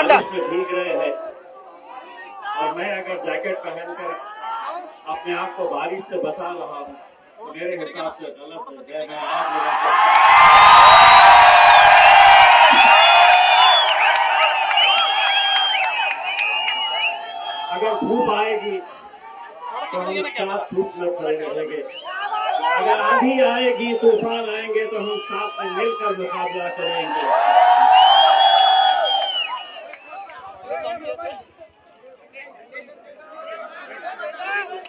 बारिश में भीग रहे हैं और मैं अगर जैकेट पहनकर अपने आप को बारिश से बचा रहा हूँ तो मेरे हिसाब से गलत है। मैं आप लोगों को अगर धूप आएगी तो हम साथ धूप में खड़े रहेंगे, अगर आंधी आएगी तूफान आएंगे तो हम साथ में मिलकर मुकाबला करेंगे।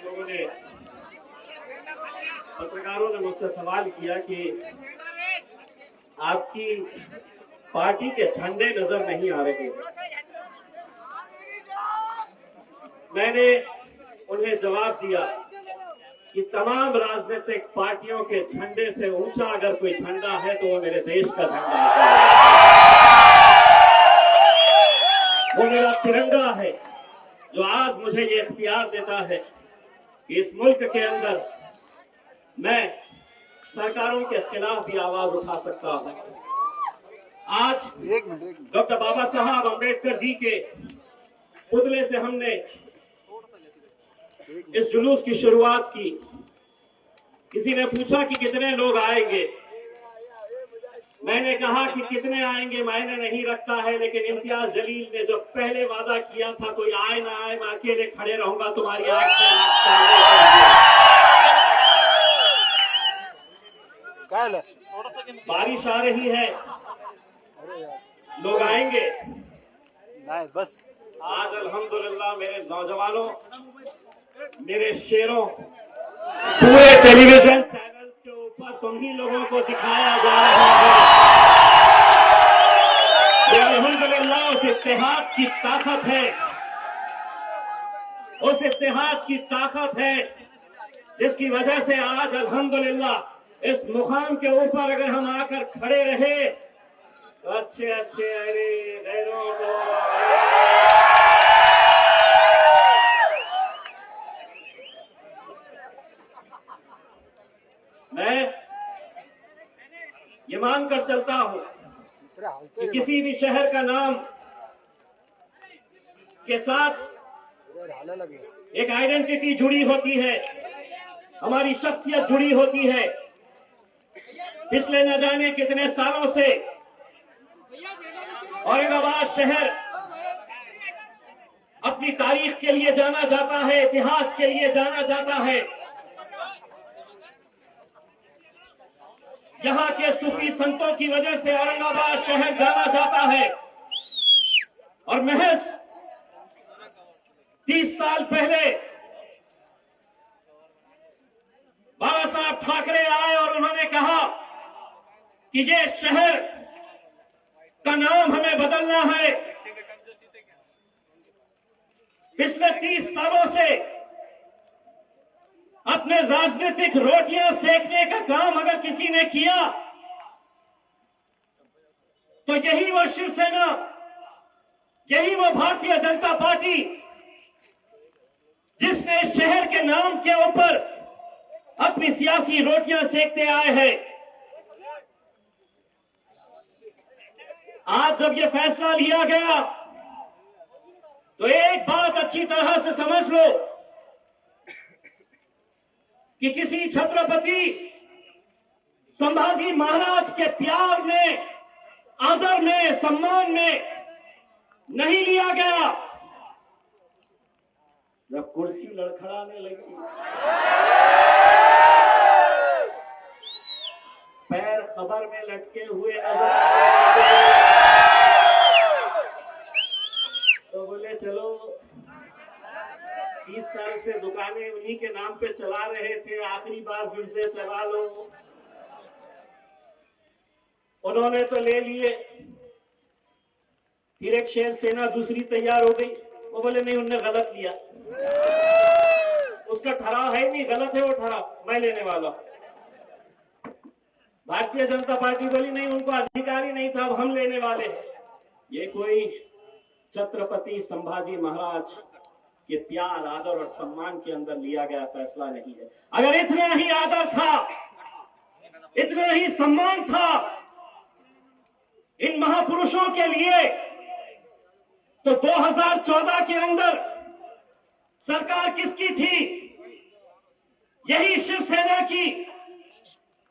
लोगों ने पत्रकारों ने मुझसे सवाल किया कि आपकी पार्टी के झंडे नजर नहीं आ रहे। मैंने उन्हें जवाब दिया कि तमाम राजनीतिक पार्टियों के झंडे से ऊंचा अगर कोई झंडा है तो वो मेरे देश का झंडा है, वो मेरा तिरंगा है, जो आज मुझे ये इख्तियार देता है कि इस मुल्क के अंदर मैं सरकारों के खिलाफ भी आवाज उठा सकता हूं। आज डॉक्टर बाबा साहब अम्बेडकर जी के पुतले से हमने इस जुलूस की शुरुआत की। किसी ने पूछा कि कितने लोग आएंगे, मैंने कहा कि कितने आएंगे मायने नहीं रखता है, लेकिन इम्तियाज जलील ने जो पहले वादा किया था कोई आए ना आए मैं अकेले खड़े रहूंगा तुम्हारी आंख में। बारिश आ रही है, लोग आएंगे बस। आज अल्हम्दुलिल्लाह मेरे नौजवानों, मेरे शेरों, पूरे टेलीविजन चैनल्स के ऊपर तुम ही लोगों को दिखाया जा रहा है। अल्हम्दुलिल्लाह उस इत्तेहाद की ताकत है, उस इत्तेहाद की ताकत है जिसकी वजह से आज अल्हम्दुलिल्लाह इस मुकाम के ऊपर अगर हम आकर खड़े रहे तो अच्छे अरे गैरों को मैं ये मानकर चलता हूं कि किसी भी शहर का नाम के साथ एक आइडेंटिटी जुड़ी होती है, हमारी शख्सियत जुड़ी होती है। पिछले न जाने कितने सालों से औरंगाबाद शहर अपनी तारीख के लिए जाना जाता है, इतिहास के लिए जाना जाता है। यहाँ के सूफी संतों की वजह से औरंगाबाद शहर जाना जाता है। और महज 30 साल पहले बाबा साहब ठाकरे आए और उन्होंने कहा कि ये शहर का नाम हमें बदलना है। पिछले 30 सालों से अपने राजनीतिक रोटियां सेकने का काम अगर किसी ने किया तो यही वो शिवसेना, यही वो भारतीय जनता पार्टी जिसने शहर के नाम के ऊपर अपनी सियासी रोटियां सेकते आए हैं। आज जब ये फैसला लिया गया तो एक बात अच्छी तरह से समझ लो कि किसी छत्रपति संभाजी महाराज के प्यार में, आदर में, सम्मान में नहीं लिया गया। जब कुर्सी लड़खड़ाने लगी, पैर खबर में लटके हुए नजर तो बोले चलो 30 साल से दुकानें उन्हीं के नाम पे चला रहे थे, आखिरी बार फिर से चला लो। उन्होंने तो ले लिए, फिर एक शेर सेना दूसरी तैयार हो गई। वो बोले नहीं उनने गलत लिया, उसका ठहराव है नहीं, गलत है वो ठहराव, मैं लेने वाला। भारतीय जनता पार्टी बोली नहीं उनको अधिकार ही नहीं था, अब हम लेने वाले। ये कोई छत्रपति संभाजी महाराज के प्यार, आदर और सम्मान के अंदर लिया गया फैसला नहीं है। अगर इतना ही आदर था, इतना ही सम्मान था इन महापुरुषों के लिए तो 2014 के अंदर सरकार किसकी थी? यही शिवसेना की,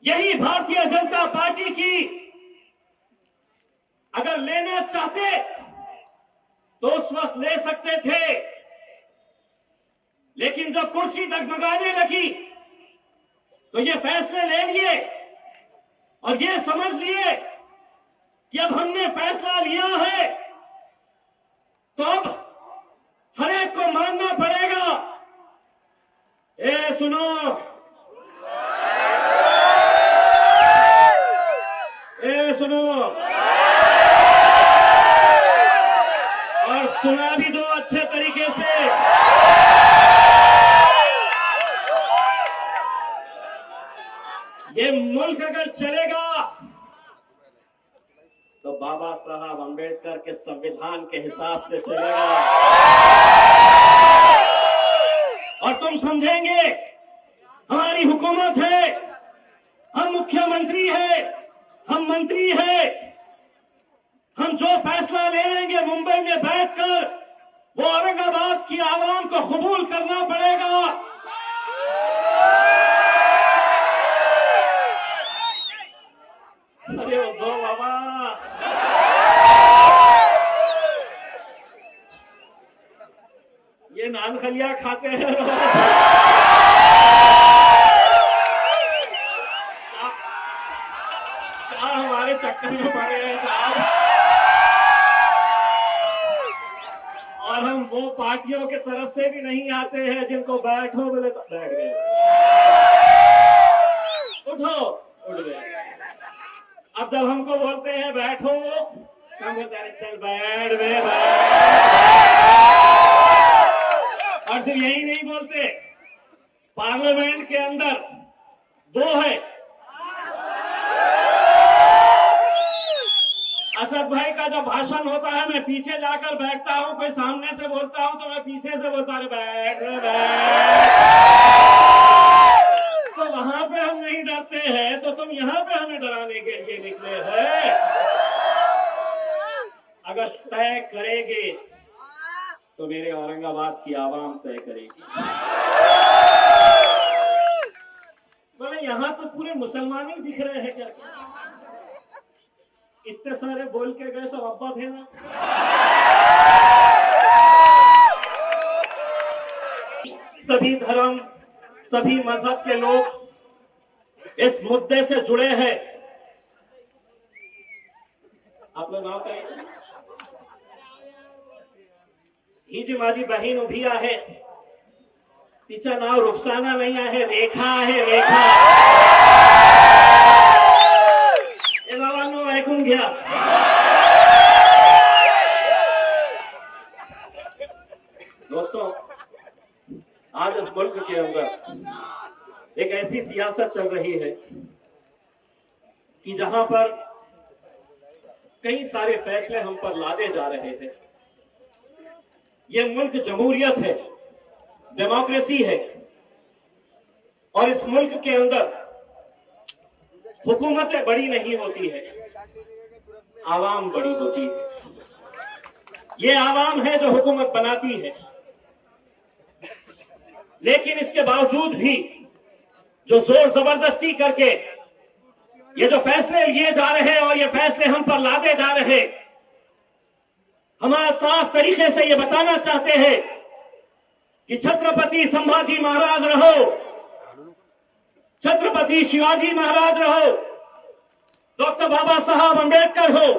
यही भारतीय जनता पार्टी की। अगर लेना चाहते तो उस वक्त ले सकते थे, लेकिन जब कुर्सी डगमगाने लगी तो ये फैसले ले लिए और ये समझ लिए कि अब हमने फैसला लिया है तो अब हर एक को मानना पड़ेगा। सुनो, सुनो और सुना भी दो अच्छे तरीके से। ये मुल्क अगर चलेगा तो बाबा साहब अंबेडकर के संविधान के हिसाब से चलेगा। और तुम समझेंगे हमारी हुकूमत है, हम मुख्यमंत्री है, हम मंत्री है, हम जो फैसला ले लेंगे मुंबई में बैठकर वो औरंगाबाद की आवाम को कबूल करना पड़ेगा। अरे दो बाबा, ये नान खलिया खाते हैं। क्या हमारे चक्कर में पड़े हैं साहब। और हम वो पार्टियों के तरफ से भी नहीं आते हैं जिनको बैठो बोले तो बैठ गए, उठो उठ गए। अब जब हमको बोलते हैं बैठो, हम बोलते हैं चल बैठ वे और सिर्फ यही नहीं बोलते, पार्लियामेंट के अंदर दो है। असद भाई का जब भाषण होता है मैं पीछे जाकर बैठता हूं, कोई सामने से बोलता हूं तो मैं पीछे से बोलता हूं बैठ। तो वहां पे हम नहीं डरते हैं, तो तुम यहां पे हमें डराने के लिए निकले हैं। अगर तय करेंगे तो मेरे औरंगाबाद की आवाम तय करेगी। बोले यहां तो पूरे मुसलमान ही दिख रहे हैं क्या? इतने सारे बोल के गए, सब अब्बा थे ना। सभी धर्म, सभी मजहब के लोग इस मुद्दे से जुड़े हैं। आप लोग नाम करें। ही जी माझी बहीण उभी आहे, तिचं नाव रुखसाना नहीं आहे, रेखा आहे, रेखा। ये बाबांनो ऐकून घ्या। दोस्तों, आज इस मुल्क के अंदर एक ऐसी सियासत चल रही है कि जहां पर कई सारे फैसले हम पर लादे जा रहे हैं। ये मुल्क जमहूरियत है, डेमोक्रेसी है, और इस मुल्क के अंदर हुकूमतें बड़ी नहीं होती है, आवाम बड़ी होती है। ये आवाम है जो हुकूमत बनाती है। लेकिन इसके बावजूद भी जो जोर जबरदस्ती करके ये जो फैसले लिए जा रहे हैं और ये फैसले हम पर लादे जा रहे, हमारा साफ तरीके से ये बताना चाहते हैं कि छत्रपति संभाजी महाराज रहो, छत्रपति शिवाजी महाराज रहो, डॉक्टर बाबा साहब अंबेडकर हो,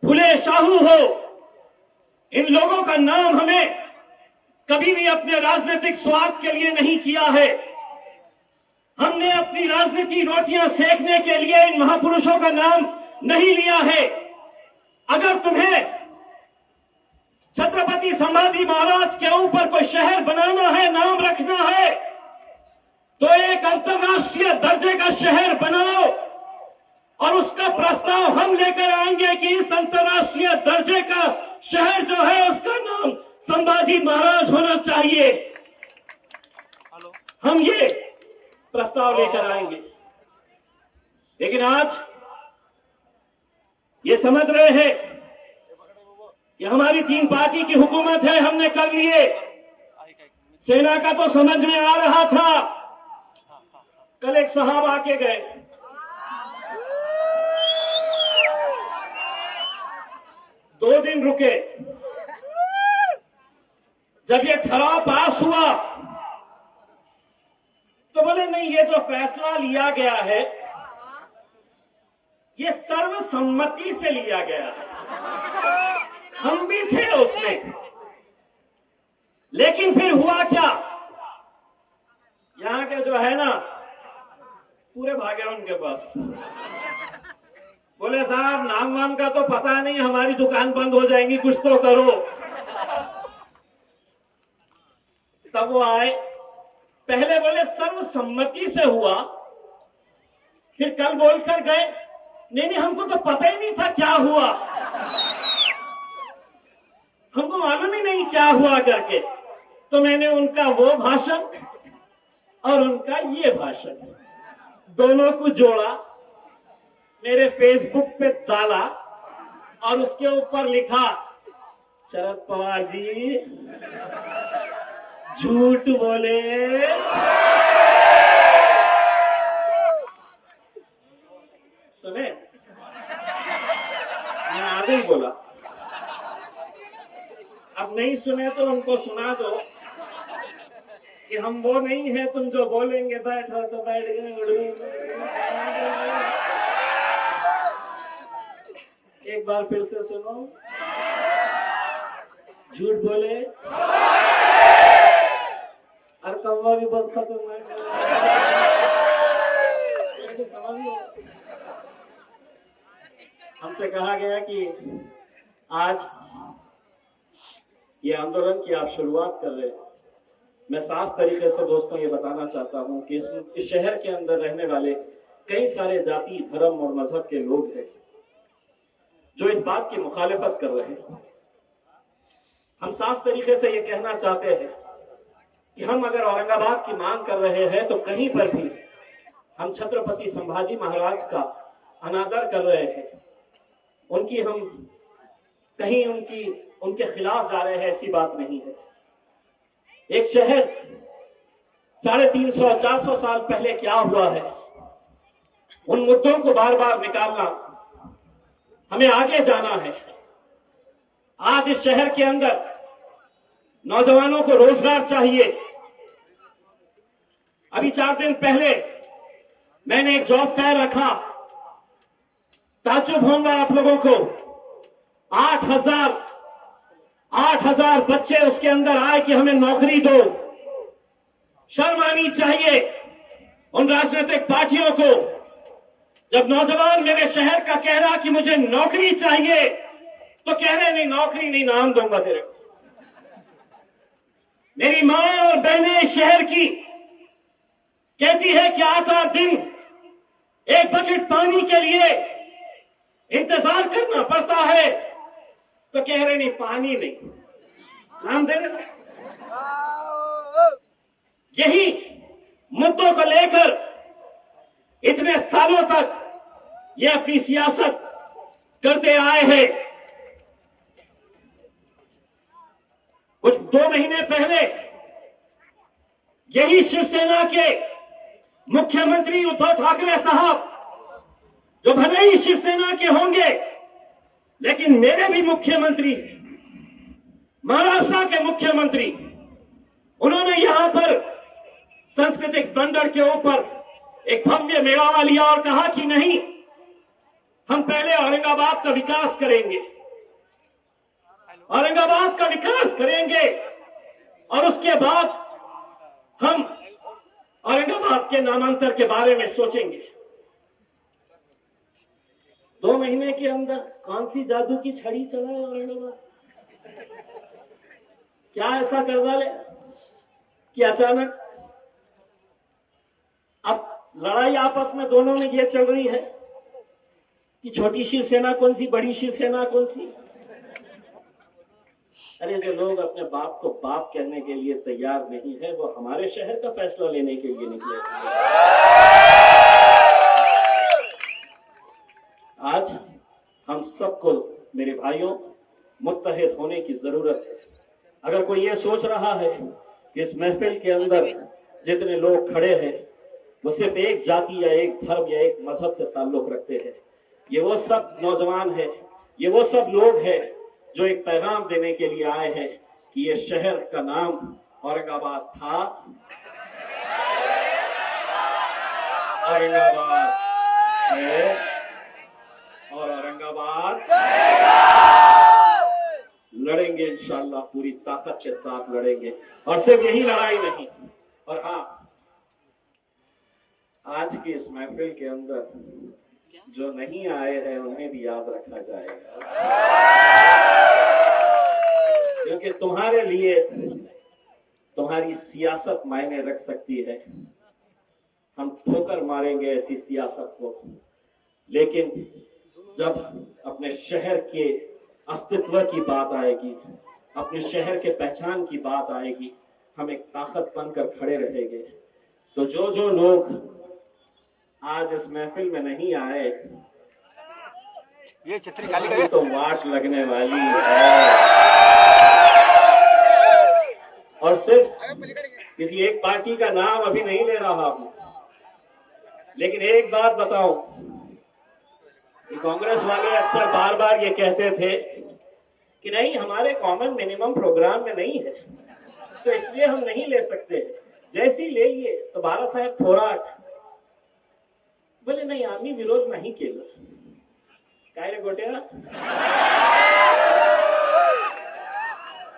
फुले शाहू हो, इन लोगों का नाम हमें कभी भी अपने राजनीतिक स्वार्थ के लिए नहीं किया है। हमने अपनी राजनीति रोटियां सेकने के लिए इन महापुरुषों का नाम नहीं लिया है। अगर तुम्हें छत्रपति संभाजी महाराज के ऊपर कोई शहर बनाना है, नाम रखना है, तो एक अंतर्राष्ट्रीय दर्जे का शहर बनाओ और उसका प्रस्ताव हम लेकर आएंगे कि इस अंतर्राष्ट्रीय दर्जे का शहर जो है उसका नाम संभाजी महाराज होना चाहिए। हम ये प्रस्ताव लेकर आएंगे। लेकिन आज ये समझ रहे हैं कि हमारी 3 पार्टी की हुकूमत है, हमने कर लिए। सेना का तो समझ में आ रहा था। कल एक साहब आके गए, दो दिन रुके। जब ये ठराव पास हुआ तो बोले नहीं, ये जो फैसला लिया गया है ये सर्वसम्मति से लिया गया है। हम भी थे उसमें। लेकिन फिर हुआ क्या, यहां के जो है ना पूरे भागे उनके पास। बोले साहब नाम वाम का तो पता नहीं, हमारी दुकान बंद हो जाएंगी, कुछ तो करो। तब वो आए, पहले बोले सर्वसम्मति से हुआ, फिर कल बोलकर गए नहीं हमको तो पता ही नहीं था क्या हुआ, हमको मालूम ही नहीं क्या हुआ करके। तो मैंने उनका वो भाषण और उनका ये भाषण दोनों को जोड़ा, मेरे फेसबुक पे डाला और उसके ऊपर लिखा, शरद पवार जी झूठ बोले। सुने, मैं आगे ही बोला। अब नहीं सुने तो उनको सुना दो कि हम वो नहीं है, तुम जो बोलेंगे बैठो तो बैठ गए। एक बार फिर से सुनो, झूठ बोले और कौवा भी बहुत खतरनाक है। समझ लो, हमसे कहा गया कि आज ये आंदोलन की आप शुरुआत कर रहे हैं। मैं साफ तरीके से दोस्तों ये बताना चाहता हूं कि इस शहर के अंदर रहने वाले कई सारे जाति, धर्म और मजहब के लोग हैं जो इस बात की मुखालिफत कर रहे हैं। हम साफ तरीके से ये कहना चाहते हैं कि हम अगर औरंगाबाद की मांग कर रहे हैं तो कहीं पर भी हम छत्रपति संभाजी महाराज का अनादर कर रहे हैं, उनकी हम कहीं उनके खिलाफ जा रहे हैं, ऐसी बात नहीं है। एक शहर 350-400 साल पहले क्या हुआ है, उन मुद्दों को बार बार निकालना, हमें आगे जाना है। आज इस शहर के अंदर नौजवानों को रोजगार चाहिए। अभी 4 दिन पहले मैंने एक जॉब फेयर रखा, ताज्जुब होगा आप लोगों को, 8,000 बच्चे उसके अंदर आए कि हमें नौकरी दो। शर्म आनी चाहिए उन राजनीतिक पार्टियों को। जब नौजवान मेरे शहर का कह रहा कि मुझे नौकरी चाहिए तो कह रहे नहीं नौकरी नहीं, नाम दूंगा तेरे को। मेरी मां और बहनें शहर की कहती है कि 8 दिन एक बकेट पानी के लिए इंतजार करना पड़ता है, तो कह रहे नहीं पानी नहीं, नाम दे रहे। यही मुद्दों को लेकर इतने सालों तक ये अपनी सियासत करते आए हैं। कुछ 2 महीने पहले यही शिवसेना के मुख्यमंत्री उद्धव ठाकरे साहब, जो भले ही शिवसेना के होंगे लेकिन मेरे भी मुख्यमंत्री, महाराष्ट्र के मुख्यमंत्री, उन्होंने यहां पर सांस्कृतिक बंदर के ऊपर एक भव्य मेळावा लिया और कहा कि नहीं, हम पहले औरंगाबाद का विकास करेंगे, औरंगाबाद का विकास करेंगे और उसके बाद हम औरंगाबाद के नामांतर के बारे में सोचेंगे। 2 महीने के अंदर कौन सी जादू की छड़ी चलाए औरंगाबाद? क्या ऐसा कर डाले कि अचानक अब लड़ाई आपस में दोनों में ये चल रही है कि छोटी शिवसेना कौन सी, बड़ी शिवसेना कौन सी। अरे जो लोग अपने बाप को बाप कहने के लिए तैयार नहीं है, वो हमारे शहर का फैसला लेने के लिए निकले। आज हम सबको, मेरे भाइयों, मुत्तहिद होने की जरूरत है। अगर कोई ये सोच रहा है कि इस महफिल के अंदर जितने लोग खड़े हैं वो सिर्फ एक जाति या एक धर्म या एक मजहब से ताल्लुक रखते हैं, ये वो सब नौजवान है, ये वो सब लोग हैं जो एक पैगाम देने के लिए आए हैं कि ये शहर का नाम औरंगाबाद था, औरंगाबाद है और औरंगाबाद लड़ेंगे इंशाअल्लाह, पूरी ताकत के साथ लड़ेंगे। और सिर्फ यही लड़ाई नहीं, और हाँ, आज की इस महफिल के अंदर जो नहीं आए हैं उन्हें भी याद रखा जाएगा, क्योंकि तुम्हारे लिए तुम्हारी सियासत मायने रख सकती है। हम ठोकर मारेंगे ऐसी सियासत को, लेकिन जब अपने शहर के अस्तित्व की बात आएगी, अपने शहर के पहचान की बात आएगी, हम एक ताकत बनकर खड़े रहेंगे। तो जो लोग आज इस महफिल में नहीं आए, ये छतरी खाली करे तो वाट लगने वाली है। और सिर्फ किसी एक पार्टी का नाम अभी नहीं ले रहा हूं, लेकिन एक बात बताऊं कि कांग्रेस वाले अक्सर बार बार ये कहते थे कि नहीं, हमारे कॉमन मिनिमम प्रोग्राम में नहीं है, तो इसलिए हम नहीं ले सकते। जैसे ही ले लिए तो बाला साहेब थोराट बोले नहीं, आम्ही विरोध नाही केलं। काय रे गोट्या,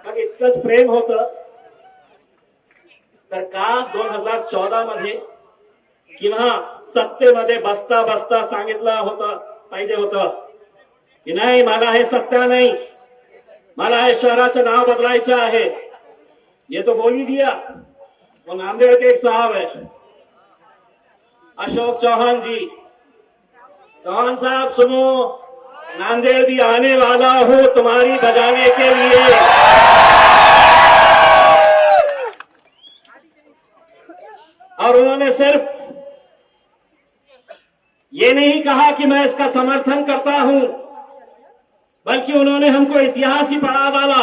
मग इतकंच प्रेम होतं तर का 2014 मध्ये किंवा सत्तेमध्ये बसता बसता सांगितलं होतं पाहिजे होतं की नाही, मला हे सत्ता नाही, मला हे शहराचं नाव बदलायचं आहे। ये तो बोल ही दिया। वो नांदेड़ के एक साहब है, अशोक चौहान जी। चौहान साहब सुनो, नांदेड़ भी आने वाला हूं तुम्हारी बजाने के लिए। और उन्होंने सिर्फ ये नहीं कहा कि मैं इसका समर्थन करता हूं, बल्कि उन्होंने हमको इतिहास ही पढ़ा डाला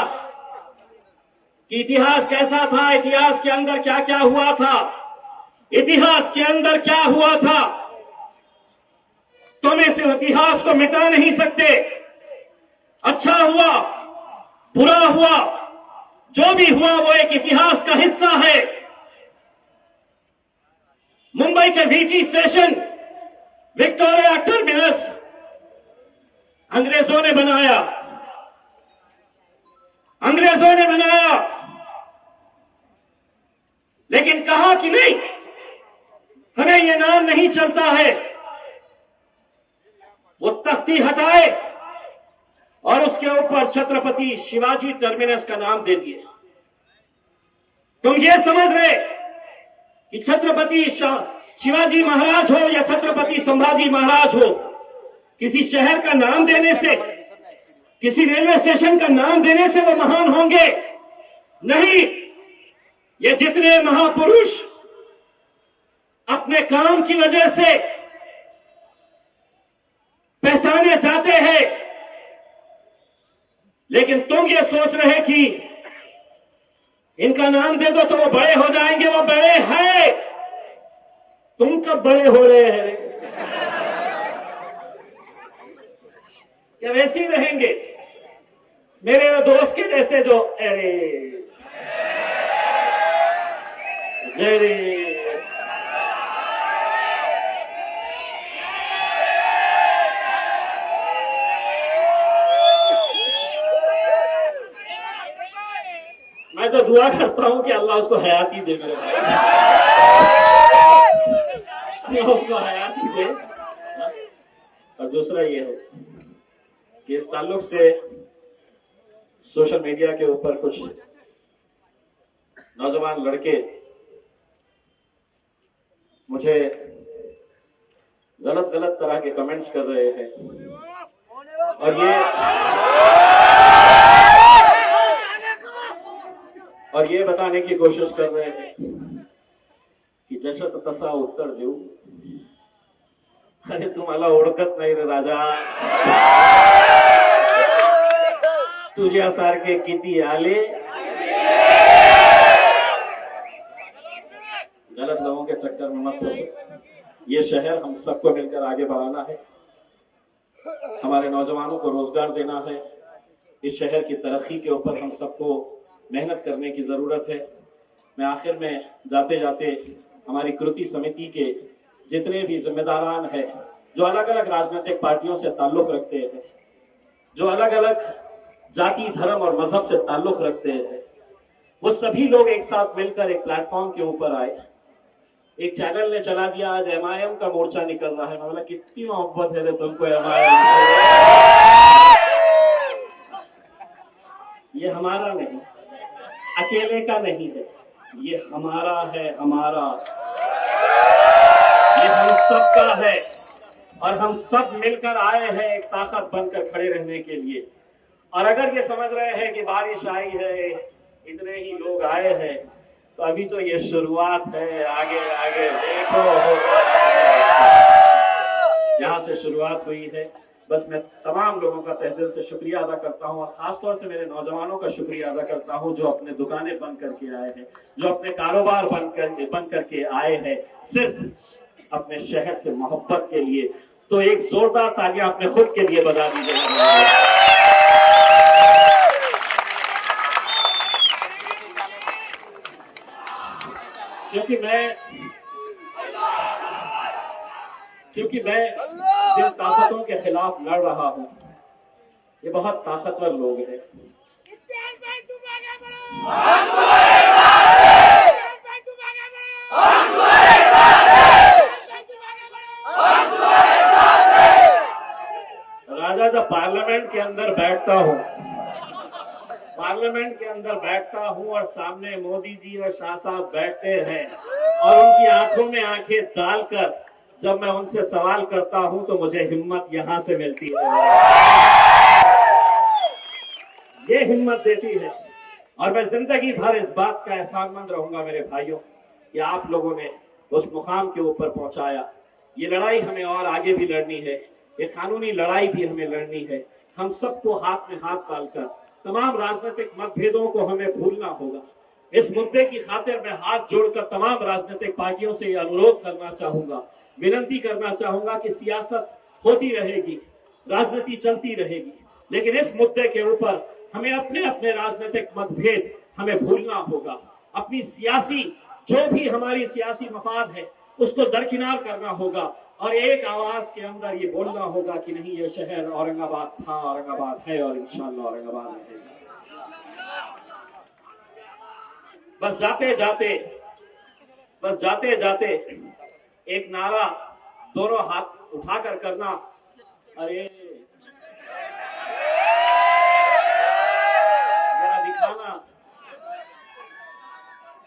कि इतिहास कैसा था, इतिहास के अंदर क्या क्या हुआ था, इतिहास के अंदर क्या हुआ था। तुम इस इतिहास को मिटा नहीं सकते। अच्छा हुआ, बुरा हुआ, जो भी हुआ वो एक इतिहास का हिस्सा है। मुंबई के वीटी स्टेशन, विक्टोरिया टर्मिनस अंग्रेजों ने बनाया, अंग्रेजों ने बनाया, लेकिन कहा कि नहीं, हमें यह नाम नहीं चलता है। वो तख्ती हटाए और उसके ऊपर छत्रपति शिवाजी टर्मिनस का नाम दे दिए। तुम ये समझ रहे कि छत्रपति शिवाजी महाराज हो या छत्रपति संभाजी महाराज हो, किसी शहर का नाम देने से, किसी रेलवे स्टेशन का नाम देने से वो महान होंगे? नहीं। ये जितने महापुरुष अपने काम की वजह से पहचाने जाते हैं, लेकिन तुम ये सोच रहे कि इनका नाम दे दो तो वो बड़े हो जाएंगे। वो बड़े हैं, तुम कब बड़े हो रहे हैं? क्या वैसे ही रहेंगे? मेरे दोस्त के जैसे जो मैं तो दुआ करता हूं कि अल्लाह उसको हयाती दे, मेरे भाई, अल्लाह उसको हयाती दे। और दूसरा ये है कि इस ताल्लुक से सोशल मीडिया के ऊपर कुछ नौजवान लड़के मुझे गलत गलत तरह के कमेंट्स कर रहे हैं और ये बताने की कोशिश कर रहे हैं कि जसं तसा उत्तर देऊ। अरे तुम्हाला ओळखत नाही रे राजा, तुझ्यासारखे किती आले। गलत लोगों के चक्कर में मत फंसो। ये शहर हम सबको मिलकर आगे बढ़ाना है, हमारे नौजवानों को रोजगार देना है। इस शहर की तरक्की के ऊपर हम सबको मेहनत करने की जरूरत है। मैं आखिर में जाते जाते हमारी कृति समिति के जितने भी जिम्मेदारान हैं, जो अलग अलग राजनीतिक पार्टियों से ताल्लुक रखते हैं, जो अलग अलग जाति धर्म और मजहब से ताल्लुक रखते हैं, वो सभी लोग एक साथ मिलकर एक प्लेटफॉर्म के ऊपर आए। एक चैनल ने चला दिया आज MIM का मोर्चा निकल रहा है। मैं बोला कितनी मोहब्बत है तुमको MIM। ये हमारा नहीं, अकेले का नहीं है, ये हमारा है, हमारा, ये हम सबका है। और हम सब मिलकर आए हैं एक ताकत बनकर खड़े रहने के लिए। और अगर ये समझ रहे हैं कि बारिश आई है, इतने ही लोग आए हैं, तो अभी तो ये शुरुआत है। आगे आगे देखो, यहाँ से शुरुआत हुई है। बस मैं तमाम लोगों का तहे दिल से शुक्रिया अदा करता हूँ, और खासतौर से मेरे नौजवानों का शुक्रिया अदा करता हूँ, जो अपने दुकानें बंद करके आए हैं, जो अपने कारोबार बंद करके आए हैं, सिर्फ अपने शहर से मोहब्बत के लिए। तो एक जोरदार तालियां अपने खुद के लिए बजा दीजिए। क्योंकि मैं जिन ताकतों के खिलाफ लड़ रहा हूं, ये बहुत ताकतवर लोग हैं। राजा जब पार्लियामेंट के अंदर बैठता हूं और सामने मोदी जी और शाह साहब बैठते हैं, और उनकी आंखों में आंखें डालकर जब मैं उनसे सवाल करता हूं, तो मुझे हिम्मत यहां से मिलती है। ये हिम्मत देती है। और मैं जिंदगी भर इस बात का एहसानमंद रहूंगा मेरे भाइयों, कि आप लोगों ने उस मुकाम के ऊपर पहुंचाया। ये लड़ाई हमें और आगे भी लड़नी है, ये कानूनी लड़ाई भी हमें लड़नी है। हम सबको हाथ में हाथ डालकर तमाम राजनीतिक मतभेदों को हमें भूलना होगा। इस मुद्दे की खातिर मैं हाथ जोड़कर तमाम राजनीतिक पार्टियों से यह अनुरोध करना चाहूंगा, विनती करना चाहूंगा कि सियासत होती रहेगी, राजनीति चलती रहेगी, लेकिन इस मुद्दे के ऊपर हमें अपने अपने राजनीतिक मतभेद हमें भूलना होगा। अपनी सियासी, जो भी हमारी सियासी मफाद है, उसको दरकिनार करना होगा, और एक आवाज के अंदर ये बोलना होगा कि नहीं, ये शहर औरंगाबाद था, औरंगाबाद है, और इंशाअल्लाह औरंगाबाद रहेगा। बस जाते जाते एक नारा दोनों हाथ उठाकर करना, अरे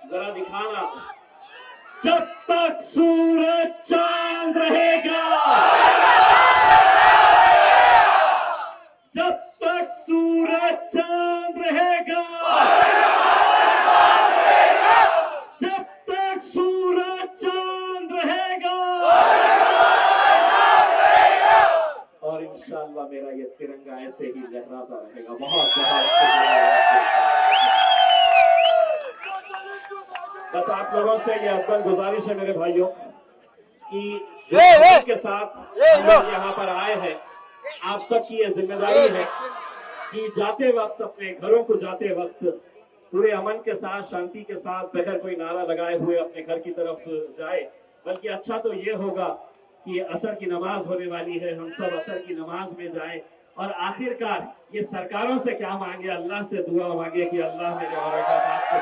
जरा दिखाना, जब तक सूरज चांद रहेगा, जब तक सूरज चांद रहेगा, जब तक सूरज चांद रहेगा, और इंशाअल्लाह मेरा ये तिरंगा ऐसे ही लहराता रहेगा। बहुत बस आप लोगों से ये अव्वल गुजारिश है मेरे भाइयों, कि के साथ यहाँ पर आए हैं, आप सबकी ये जिम्मेदारी है कि जाते वक्त, अपने घरों को जाते वक्त पूरे अमन के साथ, शांति के साथ, बगैर कोई नारा लगाए हुए अपने घर की तरफ जाए। बल्कि अच्छा तो ये होगा कि असर की नमाज होने वाली है, हम सब असर की नमाज में जाएं, और आखिरकार ये सरकारों से क्या मांगे, अल्लाह से दुआ मांगे कि अल्लाह मेरे औरंगाबाद को